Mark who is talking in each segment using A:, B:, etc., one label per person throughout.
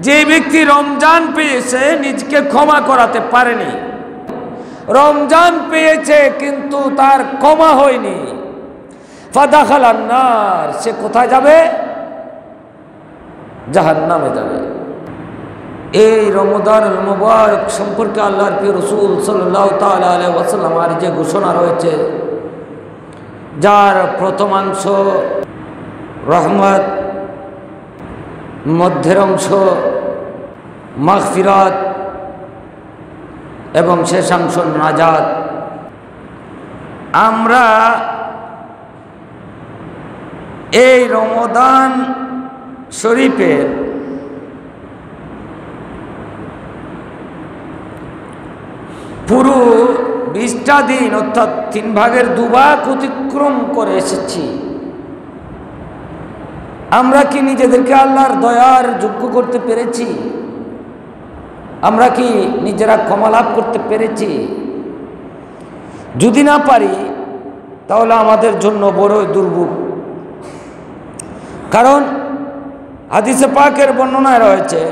A: যে ব্যক্তি রমজান পেয়েছে নিজকে ক্ষমা করাতে পারেনি, রমজান পেয়েছে কিন্তু তার ক্ষমা হয়নি, ফাদাখালান নার, সে কোথায় যাবে? জাহান্নামে যাবে। এই রমজানুল মুবারক সম্পর্কে আল্লাহর প্রিয় রাসূল সাল্লাল্লাহু তাআলা আলাইহি ওয়াসাল্লামের যে ঘোষণা রয়েছে, যার প্রথমাংশ রহমত, মধ্যের অংশ মাগফিরাত এবং শেষাংশ নাজাত। আমরা এই রমজান শরীফের পুরো 20টা দিন অর্থাৎ 3 ভাগের 2 ভাগ অতিক্রম করে এসেছি। আমরা কি নিজেদেরকে আল্লাহর দয়ার যোগ্য করতে পেরেছি? আমরা কি নিজেরা ক্ষমা লাভ করতে পেরেছি? যদি না পারি তাহলে আমাদের জন্য বড়ই দুর্ভোগ। কারণ হাদিসে পাকের বর্ণনায় রয়েছে,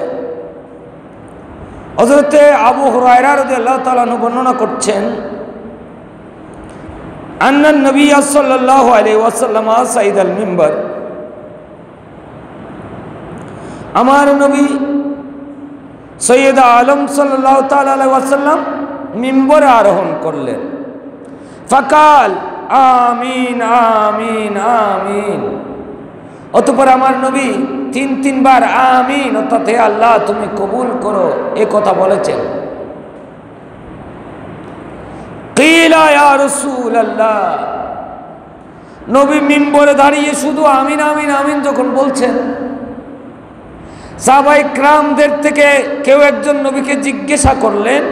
A: হযরতে আবু হুরায়রা রাদিয়াল্লাহু তাআলা বর্ণনা করছেন, আন্নান নবী সাল্লাল্লাহু আলাইহি ওয়াসাল্লাম সাইদাল মিম্বার, আমার নবী সৈয়দ আলম সাল্লাল্লাহু তাআলা আলাইহি ওয়াসাল্লাম মিম্বরে আরোহণ করলেন। ফাকাল আমিন আমিন আমিন, অতঃপর আমার নবী 3 বার আমিন অর্থাৎ হে আল্লাহ তুমি কবুল করো এ কথা বলেছেন। কিলা ইয়া রাসূলুল্লাহ, নবী মিম্বরে দাঁড়িয়ে শুধু আমিন আমিন আমিন যখন বলছেন, সাহাবায়ে কিরামদের থেকে কেউ একজন নবীকে জিজ্ঞাসা করলেন,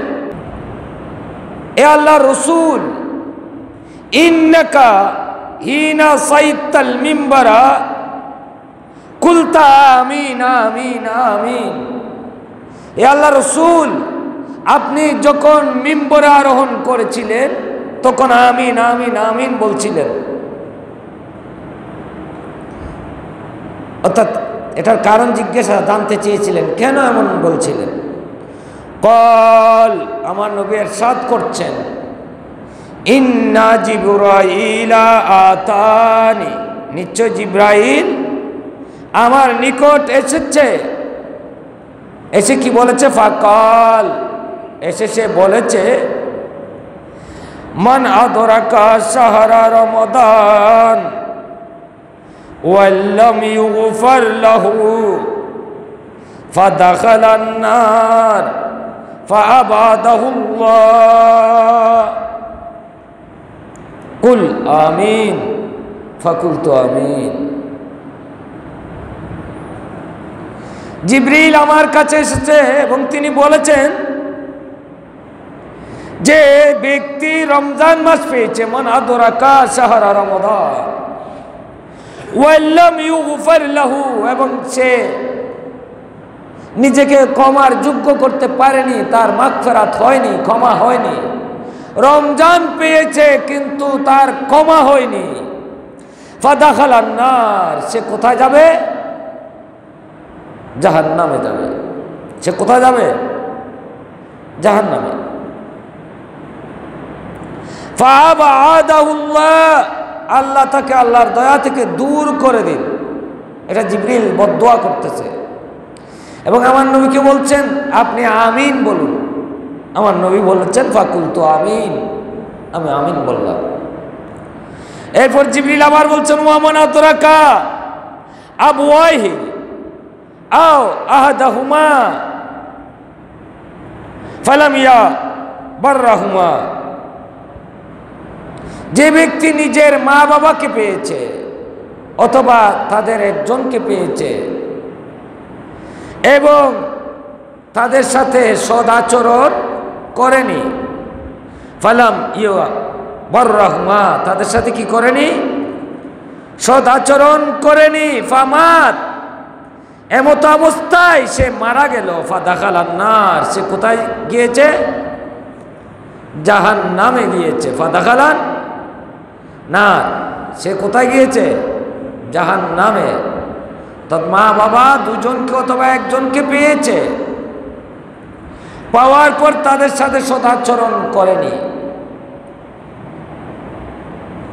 A: এ আল্লাহর রাসূল, ইন্নাকা হিনা সাইতাল মিম্বারা কুলতা আমিন আমিন আমিন, এ আল্লাহর রাসূল, আপনি যখন মিম্বরে আরোহণ করেছিলেন তখন আমিন আমিন আমিন বলছিলেন। অর্থাৎ এটার কারণ জিজ্ঞাসা জানতে চেয়েছিলেন, কেন এমন বলছিলেন? কল, আমার নবী ইরশাদ করছেন, ইন্না জিবরাইলা আতানি, নিশ্চয় জিবরাইল আমার নিকট এসেছে। এসে কি বলেছে? ফাকাল, এসে সে বলেছে, মান আদরাকা শাহরা রমাদান ওয়াল্লাম ইউগফার লাহু ফাদাখালান নার ফাআবাদাহুল্লাহ। কুল আমিন, ফাকুলতু আমিন। জিবরিল আমার কাছে এসেছে এবং তিনি বলেছেন যে ব্যক্তি রমজান মাস পেয়েছে, মান আদরাকা শাহরা রমাদান ওয়াল্লাম ইউগফার লাহু, এবং সে নিজেকে ক্ষমার যোগ্য করতে পারেনি, তার মাগফিরাত হয়নি, ক্ষমা হয়নি, রমজান পেয়েছে কিন্তু তার ক্ষমা হয়নি, ফাদাখালান নার, সে কোথায় যাবে? জাহান্নামে যাবে। সে কোথায় যাবে? জাহান্নামে। ফাআবাদাহুল্লাহ, আল্লাহ তাকে আল্লাহর দয়া থেকে দূর করে দিন। এটা জিবরিল বদদোয়া করতেছে এবং আমার নবীকে বলছেন আপনি আমিন বলুন। আমার নবী বলেছেন ফাকুলতু আমিন, আমি আমিন বললাম। এরপর জিবরিল আবার বলছেন, ওয়া মান আদরাকা আবওয়াইহি আও আহাদাহুমা ফালাম ইয়াবাররাহুমা, যে ব্যক্তি নিজের মা বাবাকে পেয়েছে অথবা তাদের একজনকে পেয়েছে এবং তাদের সাথে সদাচরণ করেনি, ফালাম ইয়াবাররাহুমা, তাদের সাথে কি করেনি? সদাচরণ করেনি, ফামাত, এমত অবস্থায় সে মারা গেল, ফাদাখালান নার, সে কোথায় গিয়েছে? জাহান্নামে গিয়েছে। ফাদাখালান নার, সে কোথায় গিয়েছে? জাহান্নামে। অর্থাৎ মা বাবা দুজনকে অথবা একজনকে পেয়েছে, পাওয়ার পর তাদের সাথে সদাচরণ করেনি।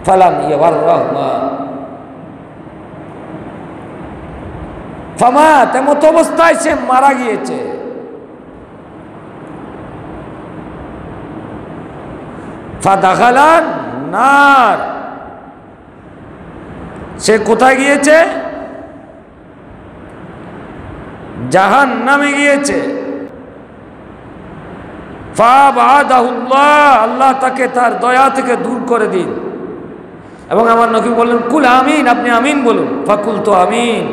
A: ফালাম ইয়াবাররাহুমা ফামাত, এমত অবস্থায় সে মারা গিয়েছে। ফাদাখালান নার, সে কোথায় গিয়েছে? জাহান্নামে গিয়েছে। ফাবাদাহুল্লাহ, আল্লাহ তাকে তার দয়া থেকে দূর করে দিন। এবং আমার নবী বললেন কুল আমিন, আপনি আমিন বলুন। ফাকুল তো আমিন,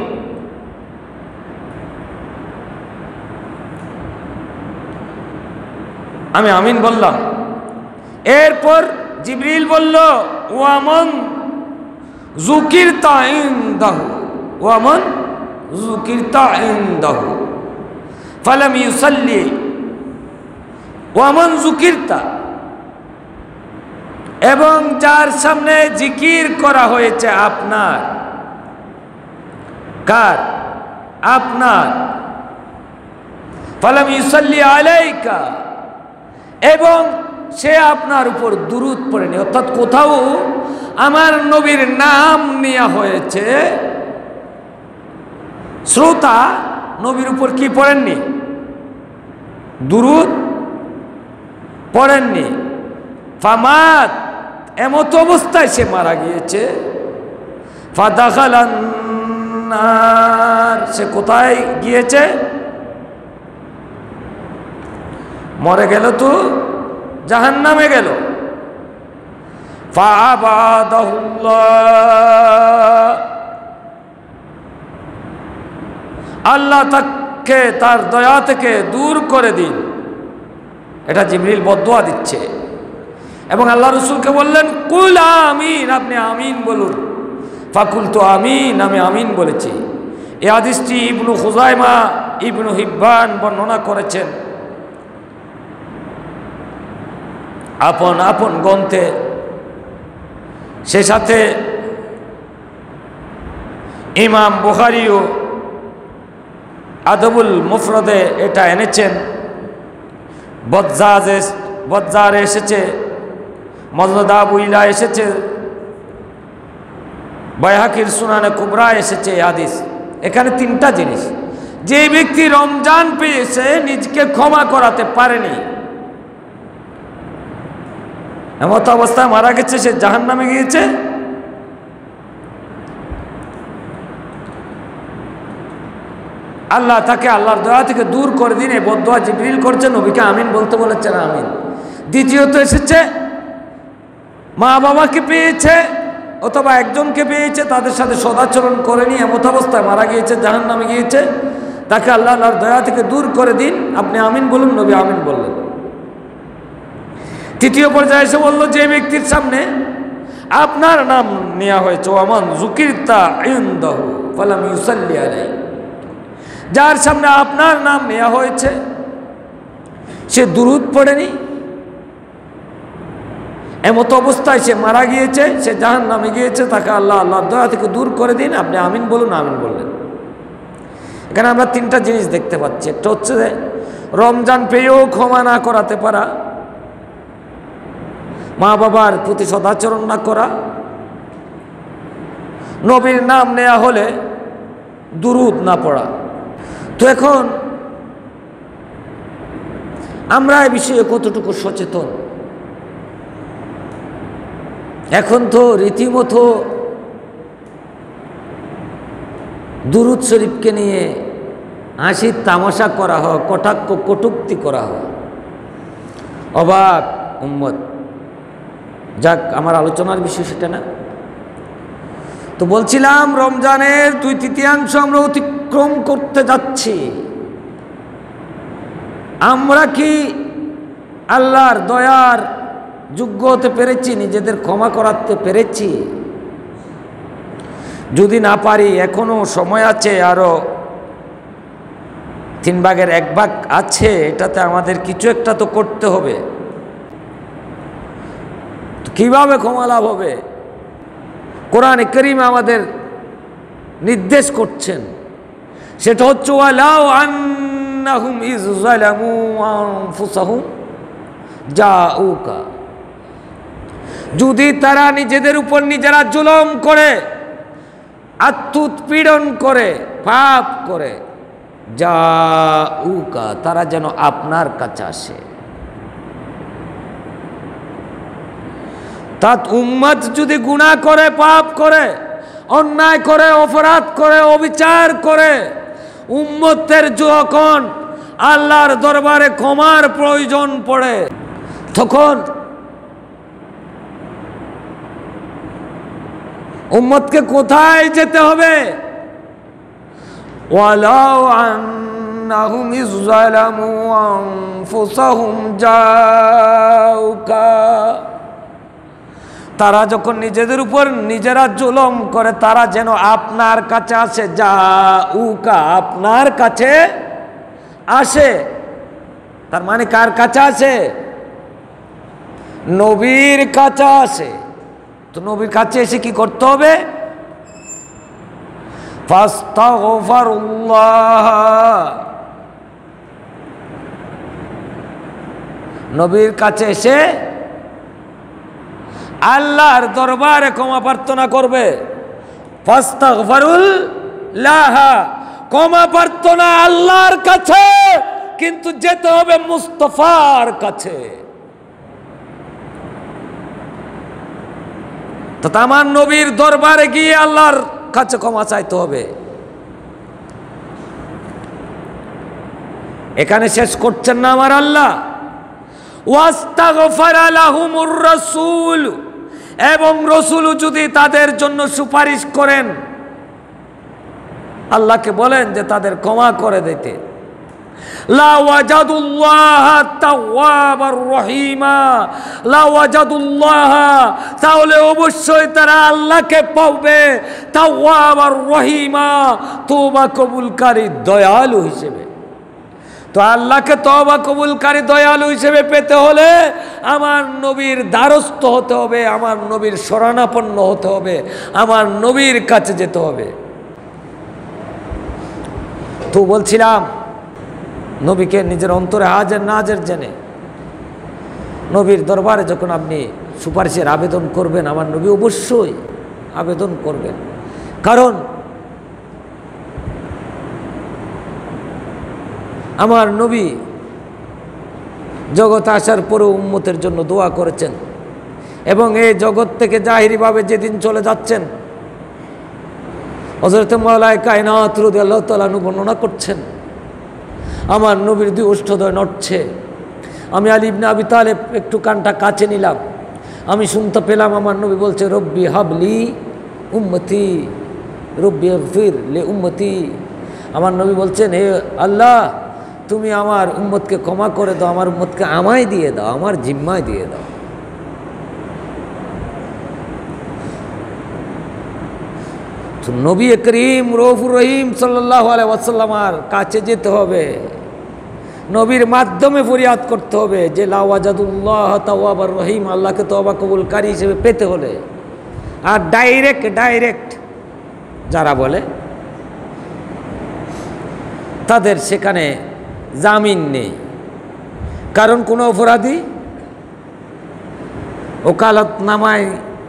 A: আমি আমিন বললাম। এরপর জিবরিল বলল ওয়ামান যুকিরতা ইনদাহু, ওয়ামান যুকিরতা ইনদাহু ফালাম ইউসাল্লি ওয়ামান যুকিরতা, এবং যার সামনে জিকির করা হয়েছে আপনার, কার? আপনার। ফালাম ইউসাল্লি আলাইকা, এবং সে আপনার উপর দুরূদ পড়েনি। অর্থাৎ কোথাও আমার নবীর নাম নেওয়া হয়েছে, শ্রোতা নবীর উপর কি পড়েননি? দুরূদ পড়েননি। ফামাত, এমত অবস্থায় সে মারা গিয়েছে। ফাদাখালান নার, সে কোথায় গিয়েছে? মরে গেল তো জাহান্নামে গেল। ফাআবাদাহুল্লাহ, আল্লাহ তাকে তার দয়া থেকে দূর করে দিন। এটা জিবরিল বদদুয়া দিচ্ছে। এবং আল্লাহ রাসূলকে বললেন কুল আমিন, আপনি আমিন বলুন। ফাকুল তো আমিন, আমি আমিন বলেছি। এই হাদিসটি ইবনু খুজাইমা, ইবনু হিব্বান বর্ণনা করেছেন আপন আপন গ্রন্থে। সে সাথে ইমাম বুখারীও আদবুল মুফরদে এটা এনেছেন। বজ্জারে এসেছে, মুসনাদ আবু ইলা এসেছে, বাইহাকির সুনানে কুবরা এসেছে এই হাদিস। এখানে তিনটা জিনিস। যে ব্যক্তি রমজান পেয়েছে নিজকে ক্ষমা করাতে পারেনি, এমত অবস্থায় মারা গেছে, সে জাহান্নামে গিয়েছে। আল্লাহ তাকে আল্লাহর দয়া থেকে দূর করে দিন। এই বদদুয়া জিবরিল করছেন, নবীকে আমিন বলতে বলেছেন, আমিন। দ্বিতীয়ত এসেছে মা বাবাকে পেয়েছে অথবা একজনকে পেয়েছে, তাদের সাথে সদাচরণ করেনি, এমত অবস্থায় মারা গিয়েছে, জাহান্নামে গিয়েছে, তাকে আল্লাহ আল্লাহর দয়া থেকে দূর করে দিন, আপনি আমিন বলুন। নবী আমিন বললেন। তৃতীয় পর্যায়ে এসে বলল যে ব্যক্তির সামনে আপনার নাম নেওয়া হয়েছে, ওয়ামান যুকিরতা ইনদাহু ফালাম ইউসাল্লি আলাইহি, যার সামনে আপনার নাম নেওয়া হয়েছে সে দুরূদ পড়েনি, এমত অবস্থায় সে মারা গিয়েছে, সে জাহান্নামে গিয়েছে, তাকে আল্লাহ আল্লাহর দয়া থেকে দূর করে দিন, আপনি আমিন বলুন। আমিন বললেন। এখানে আমরা তিনটা জিনিস দেখতে পাচ্ছি। একটা হচ্ছে যে রমজান পেয়েও ক্ষমা না করাতে পারা, মা বাবার প্রতি সদাচরণ না করা, নবীর নাম নেওয়া হলে দুরূদ না পড়া। তো এখন আমরা এ বিষয়ে কতটুকু সচেতন? এখন তো রীতিমতো দুরূদ শরীফকে নিয়ে হাসির তামাশা করা হয়, কটাক্ষ কটূক্তি করা হয়। অবাক উম্মত। যাক, আমার আলোচনার বিষয় সেটা না। তো বলছিলাম রমজানের 2/3 আমরা অতিক্রম করতে যাচ্ছি। আমরা কি আল্লাহর দয়ার যোগ্য হতে পেরেছি? নিজেদের ক্ষমা করাতে পেরেছি? যদি না পারি, এখনো সময় আছে, আরো 1/3 আছে। এটাতে আমাদের কিছু একটা তো করতে হবে। কিভাবে ক্ষমা লাভ হবে? কোরআনে কারীম আমাদের নির্দেশ করছেন সেটা হচ্ছে ওয়ালাউ আন্নাহুম ইয যালামু আনফুসাহুম জাউকা, যদি তারা নিজেদের উপর নিজেরা জুলুম করে, আত্মোৎপীড়ন করে, পাপ করে, জাউকা, তারা যেন আপনার কাছে আসে। তাত উম্মত যদি গুনাহ করে, পাপ করে, অন্যায় করে, অপরাধ করে, অবিচার করে, উম্মতের যখন আল্লাহর দরবারে ক্ষমার প্রয়োজন পড়ে, তখন উম্মতকে কোথায় যেতে হবে? ওয়ালাউ আন্নাহুম ইয যালামু আনফুসাহুম জাউকা, তারা যখন নিজেদের উপর নিজেরা জুলুম করে, তারা যেন আপনার কাছে আসে। জাউকা, আপনার কাছে আসে। তার মানে কার কাছে আসে? নবীর কাছে আসে। তো নবীর কাছে এসে কি করতে হবে? ফাস্তাগফিরুল্লাহ, নবীর কাছে এসে আল্লাহর দরবারে ক্ষমা প্রার্থনা করবে। ফাস্তাগফিরুল্লাহ, ক্ষমা প্রার্থনা আল্লাহর কাছে, কিন্তু যেতে হবে মুস্তাফার কাছে। তো আমার নবীর দরবারে গিয়ে আল্লাহর কাছে ক্ষমা চাইতে হবে। এখানে শেষ করছেন না আমার আল্লাহ, ওয়াস্তাগফারা লাহুমুর রাসূল, এবং রাসূল যদি তাদের জন্য সুপারিশ করেন, আল্লাহকে বলেন যে তাদের ক্ষমা করে দিতে, লা ওয়াজাদুল্লাহ তাওয়াবার রহিমা, লা ওয়াজাদুল্লাহ, তাহলে অবশ্যই তারা আল্লাহকে পাবে তাওয়াবার রহিমা, তওবা কবুলকারী দয়ালু হিসেবে। তো আল্লাহকে তওবা কবুলকারী দয়ালু হিসেবে পেতে হলে আমার নবীর দ্বারস্থ হতে হবে, আমার নবীর শরণাপন্ন হতে হবে, আমার নবীর কাছে যেতে হবে। তো বলছিলাম, নবীকে নিজের অন্তরে হাজির নাজির জেনে নবীর দরবারে যখন আপনি সুপারিশের আবেদন করবেন, আমার নবী অবশ্যই আবেদন করবেন। কারণ আমার নবী জগতে আসার পরেও উম্মতের জন্য দোয়া করেছেন, এবং এই জগৎ থেকে জাহিরিভাবে যেদিন চলে যাচ্ছেন, হযরত মাওলানা কায়নাত রাদিয়াল্লাহু তাআলা বর্ণনা করছেন, আমার নবীর দুই ওষ্ঠদ্বয় নড়ছে। আমি আলী ইবনে আবি তালেব একটু কানটা কাছে নিলাম, আমি শুনতে পেলাম আমার নবী বলছে, রব্বি হাবলি উম্মতি, রব্বি ইগফির লি উম্মতি। আমার নবী বলছেন, হে আল্লাহ, তুমি আমার উম্মতকে ক্ষমা করে দাও, আমার উম্মতকে আমায় দিয়ে দাও, আমার জিম্মায় দিয়ে দাও। নবী করিম রউফুর রহিম সাল্লাল্লাহু আলাইহি ওয়াসাল্লামের কাছে যেতে হবে, নবীর মাধ্যমে ফরিয়াদ করতে হবে যে লা ওয়াজাদুল্লাহ তাওয়াবার রহিম, আল্লাহকে তওবা কবুলকারী হিসেবে পেতে হলে। আর ডাইরেক্ট যারা বলে, তাদের সেখানে জামিন নেই। কারণ কোনো অপরাধী ওকালতনামায়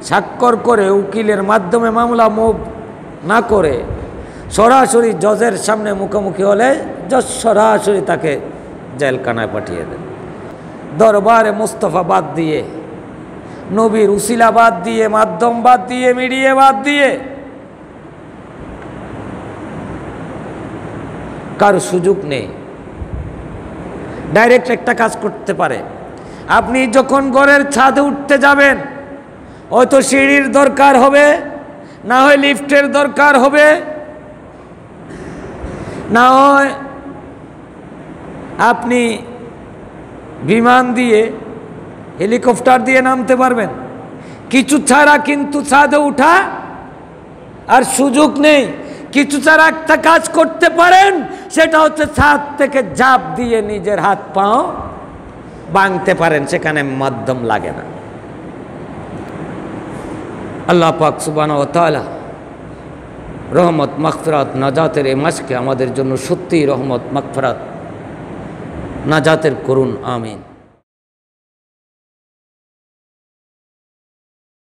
A: স্বাক্ষর করে উকিলের মাধ্যমে মামলা মুভ না করে সরাসরি জজের সামনে মুখোমুখি হলে জজ সরাসরি তাকে জেলখানায় পাঠিয়ে দেন। দরবারে মুস্তাফা বাদ দিয়ে, নবীর উসিলা বাদ দিয়ে, মাধ্যম বাদ দিয়ে, মিডিয়া বাদ দিয়ে কারো সুযোগ নেই। ডাইরেক্ট একটা কাজ করতে পারে, আপনি যখন ঘরের ছাদে উঠতে যাবেন, হয়তো সিঁড়ির দরকার হবে, না হয় লিফটের দরকার হবে, না হয় আপনি বিমান দিয়ে, হেলিকপ্টার দিয়ে নামতে পারবেন। কিছু ছাড়া কিন্তু ছাদে উঠা আর সুযোগ নেই। কিছু ছাড়া একটা কাজ করতে পারেন, সেটা হচ্ছে ছাদ থেকে ঝাঁপ দিয়ে নিজের হাত পাও ভাঙতে পারেন, সেখানে মাধ্যম লাগে না। আল্লাহ পাক সুবহানাহু ওয়া তাআলা রহমত মাগফিরাত নাজাতের এই মাসকে আমাদের জন্য সত্যিই রহমত মাগফিরাত নাজাতের করুন। আমিন।